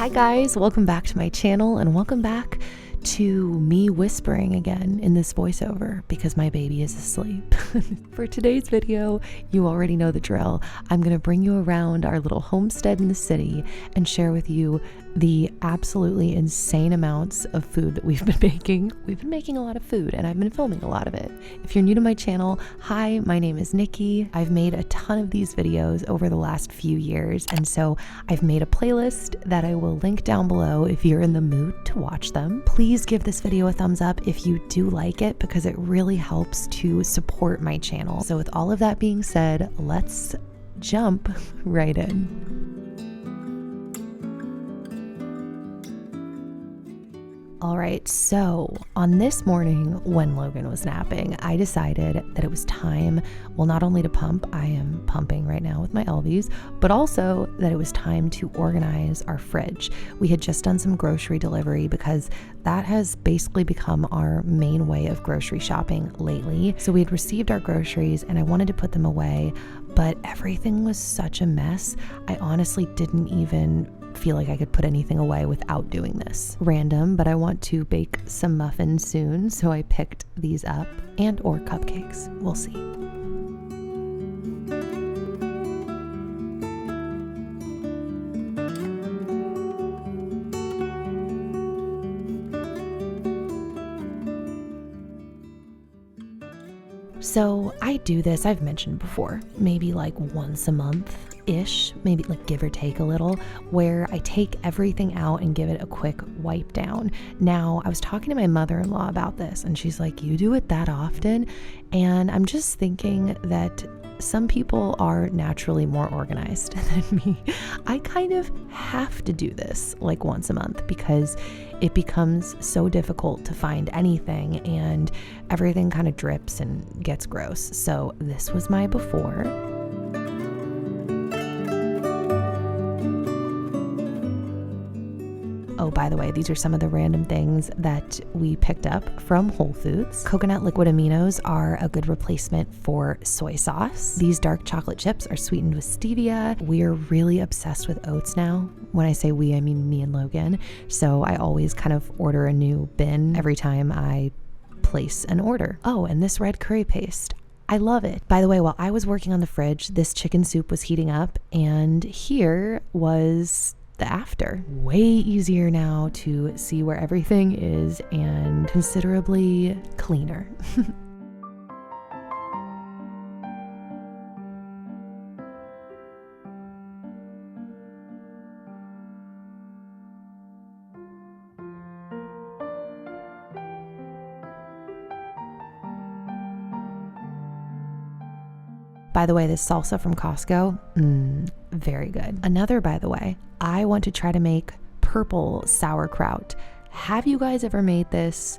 Hi guys, welcome back to my channel and welcome back to me whispering again in this voiceover because my baby is asleep. For today's video, you already know the drill. I'm gonna bring you around our little homestead in the city and share with you the absolutely insane amounts of food that we've been making. We've been making a lot of food and I've been filming a lot of it. If you're new to my channel, hi, my name is Nikki. I've made a ton of these videos over the last few years, and so I've made a playlist that I will link down below if you're in the mood to watch them. Please give this video a thumbs up if you do like it because it really helps to support my channel. So with all of that being said, let's jump right in. All right, so on this morning when Logan was napping, I decided that it was time, well, not only to pump, I am pumping right now with my LVs, but also that it was time to organize our fridge. We had just done some grocery delivery because that has basically become our main way of grocery shopping lately. So we had received our groceries and I wanted to put them away, but everything was such a mess. I honestly didn't even feel like I could put anything away without doing this. Random, but I want to bake some muffins soon, so I picked these up, and or cupcakes. We'll see. So I do this, I've mentioned before, maybe like once a month-ish, maybe like give or take a little, where I take everything out and give it a quick wipe down. Now, I was talking to my mother-in-law about this and she's like, you do it that often? And I'm just thinking that some people are naturally more organized than me. I kind of have to do this like once a month because it becomes so difficult to find anything and everything kind of drips and gets gross. So this was my before. Oh, by the way, these are some of the random things that we picked up from Whole Foods. Coconut liquid aminos are a good replacement for soy sauce. These dark chocolate chips are sweetened with stevia. We are really obsessed with oats now. When I say we, I mean me and Logan. So I always kind of order a new bin every time I place an order. Oh, and this red curry paste. I love it. By the way, while I was working on the fridge, this chicken soup was heating up, and here was the after. Way easier now to see where everything is and considerably cleaner. By the way, this salsa from Costco, very good. Another, by the way, I want to try to make purple sauerkraut. Have you guys ever made this?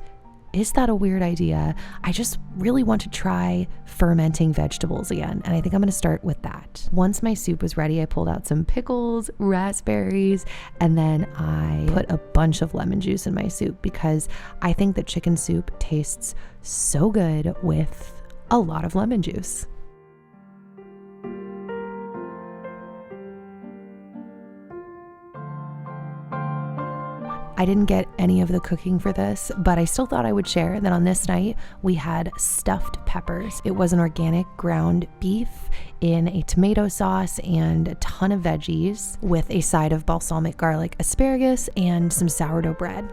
Is that a weird idea? I just really want to try fermenting vegetables again, and I think I'm gonna start with that. Once my soup was ready, I pulled out some pickles, raspberries, and then I put a bunch of lemon juice in my soup because I think that chicken soup tastes so good with a lot of lemon juice. I didn't get any of the cooking for this, but I still thought I would share that on this night we had stuffed peppers. It was an organic ground beef in a tomato sauce and a ton of veggies with a side of balsamic garlic asparagus and some sourdough bread.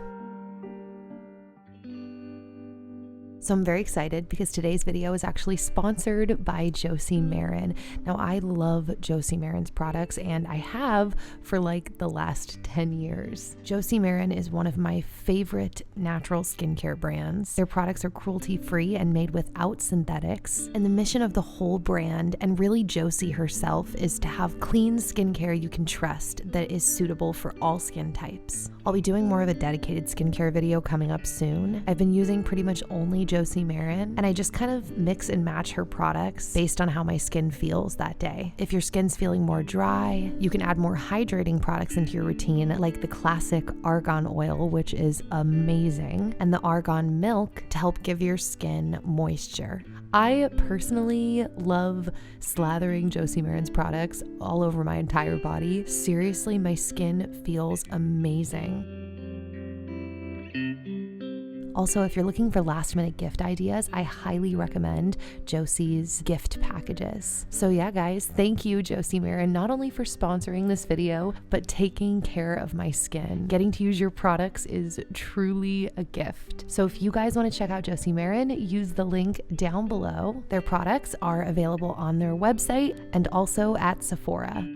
So I'm very excited because today's video is actually sponsored by Josie Maran. Now, I love Josie Maran's products and I have for like the last 10 years. Josie Maran is one of my favorite natural skincare brands. Their products are cruelty-free and made without synthetics. And the mission of the whole brand, and really Josie herself, is to have clean skincare you can trust that is suitable for all skin types. I'll be doing more of a dedicated skincare video coming up soon. I've been using pretty much only Josie Josie Marin, and I just kind of mix and match her products based on how my skin feels that day. If your skin's feeling more dry, you can add more hydrating products into your routine, like the classic argan oil, which is amazing, and the argan milk to help give your skin moisture. I personally love slathering Josie Marin's products all over my entire body. Seriously, my skin feels amazing. Also, if you're looking for last minute gift ideas, I highly recommend Josie's gift packages. So yeah, guys, thank you, Josie Marin, not only for sponsoring this video, but taking care of my skin. Getting to use your products is truly a gift. So if you guys want to check out Josie Marin, use the link down below. Their products are available on their website and also at Sephora.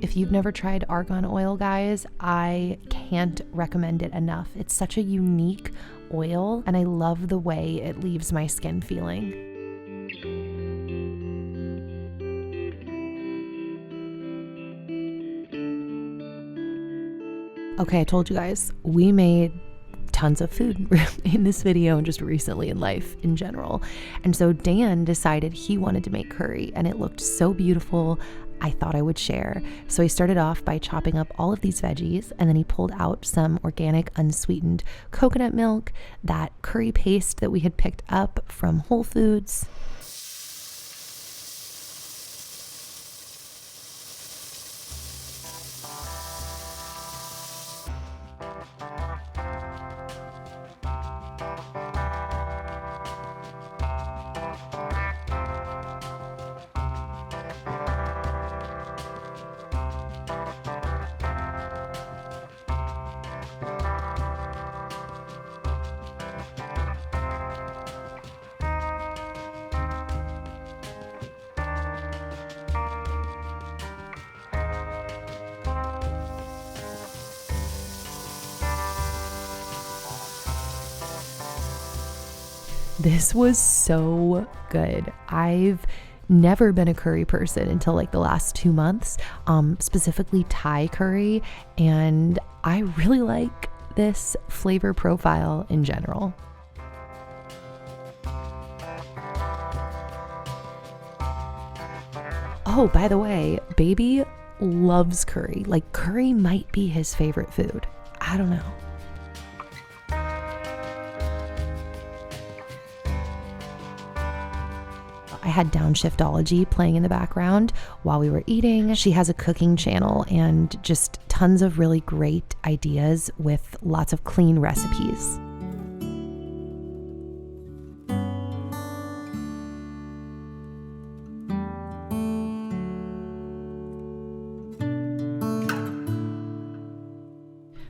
If you've never tried argan oil, guys, I can't recommend it enough. It's such a unique oil, and I love the way it leaves my skin feeling. Okay, I told you guys, we made tons of food in this video and just recently in life in general. And so Dan decided he wanted to make curry, and it looked so beautiful. I thought I would share. So he started off by chopping up all of these veggies, and then he pulled out some organic unsweetened coconut milk, that curry paste that we had picked up from Whole Foods. This was so good. I've never been a curry person until like the last 2 months, specifically Thai curry, and I really like this flavor profile in general. Oh, by the way, baby loves curry. Like, curry might be his favorite food. I don't know. I had Downshiftology playing in the background while we were eating. She has a cooking channel and just tons of really great ideas with lots of clean recipes.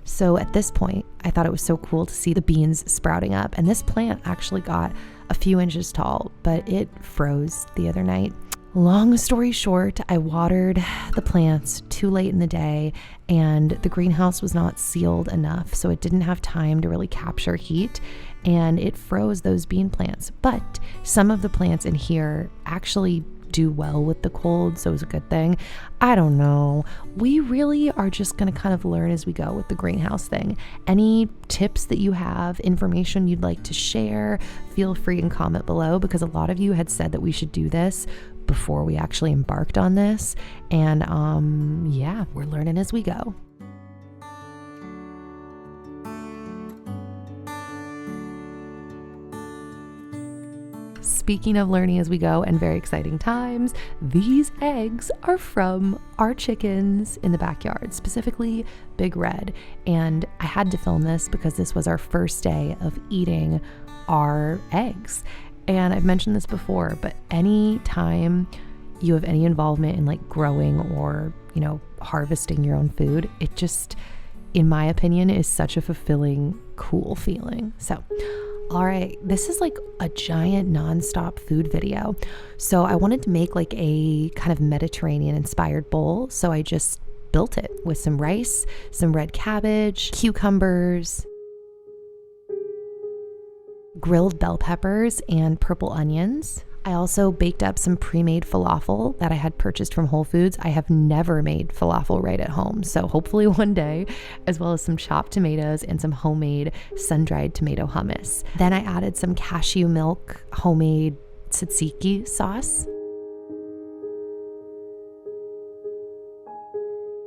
So at this point, I thought it was so cool to see the beans sprouting up, and this plant actually got a few inches tall, but it froze the other night. Long story short, I watered the plants too late in the day, and the greenhouse was not sealed enough, so it didn't have time to really capture heat, and it froze those bean plants. But some of the plants in here actually do well with the cold, so it was a good thing. I don't know. We really are just going to kind of learn as we go with the greenhouse thing. Any tips that you have, information you'd like to share, feel free and comment below, because a lot of you had said that we should do this before we actually embarked on this. And yeah, we're learning as we go. Speaking of learning as we go and very exciting times, these eggs are from our chickens in the backyard, specifically Big Red. And I had to film this because this was our first day of eating our eggs. And I've mentioned this before, but any time you have any involvement in like growing or, you know, harvesting your own food, it just, in my opinion, is such a fulfilling, cool feeling. So all right, this is like a giant nonstop food video. So I wanted to make like a kind of Mediterranean inspired bowl. So I just built it with some rice, some red cabbage, cucumbers, grilled bell peppers, and purple onions. I also baked up some pre-made falafel that I had purchased from Whole Foods. I have never made falafel right at home, so hopefully one day, as well as some chopped tomatoes and some homemade sun-dried tomato hummus. Then I added some cashew milk homemade tzaziki sauce,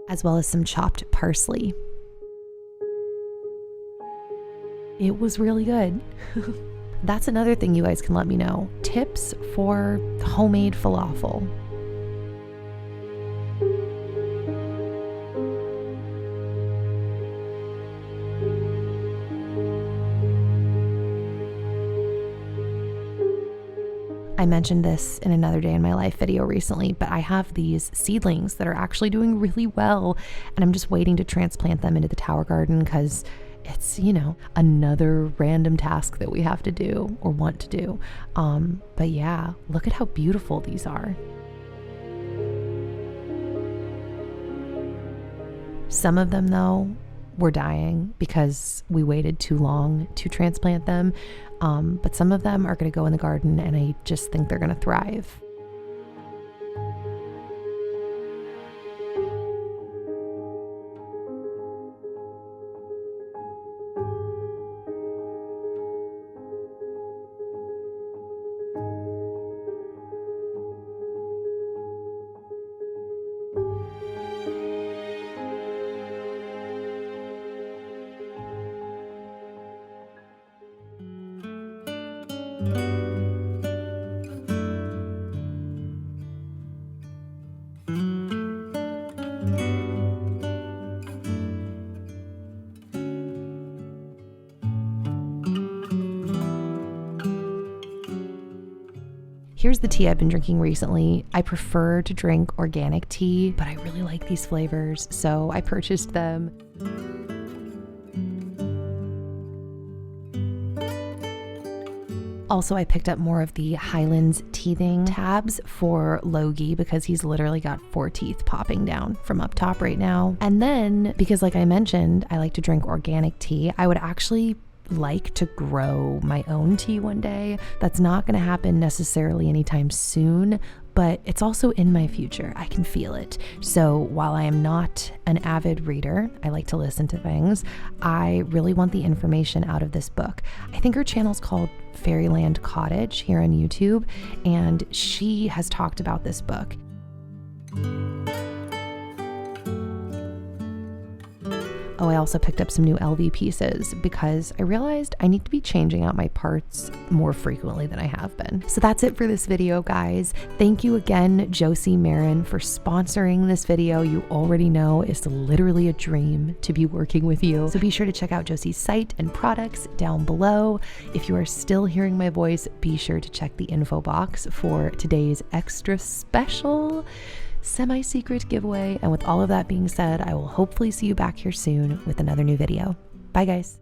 as well as some chopped parsley. It was really good. That's another thing you guys can let me know. Tips for homemade falafel. I mentioned this in another day in my life video recently, but I have these seedlings that are actually doing really well, and I'm just waiting to transplant them into the tower garden because it's, you know, another random task that we have to do or want to do. But yeah, look at how beautiful these are. Some of them though were dying because we waited too long to transplant them. But some of them are going to go in the garden, and I just think they're going to thrive. Here's the tea I've been drinking recently. I prefer to drink organic tea, but I really like these flavors, so I purchased them. Also, I picked up more of the Highlands teething tabs for Logie because he's literally got 4 teeth popping down from up top right now. And then, because like I mentioned, I like to drink organic tea, I would actually like to grow my own tea one day. That's not going to happen necessarily anytime soon, but it's also in my future. I can feel it. So while I am not an avid reader, I like to listen to things, I really want the information out of this book. I think her channel's called Fairyland Cottage here on YouTube, and she has talked about this book. Oh, I also picked up some new LV pieces because I realized I need to be changing out my parts more frequently than I have been. So that's it for this video, guys. Thank you again, Josie Marin, for sponsoring this video. You already know it's literally a dream to be working with you. So be sure to check out Josie's site and products down below. If you are still hearing my voice, be sure to check the info box for today's extra special semi-secret giveaway. And with all of that being said, I will hopefully see you back here soon with another new video. Bye, guys.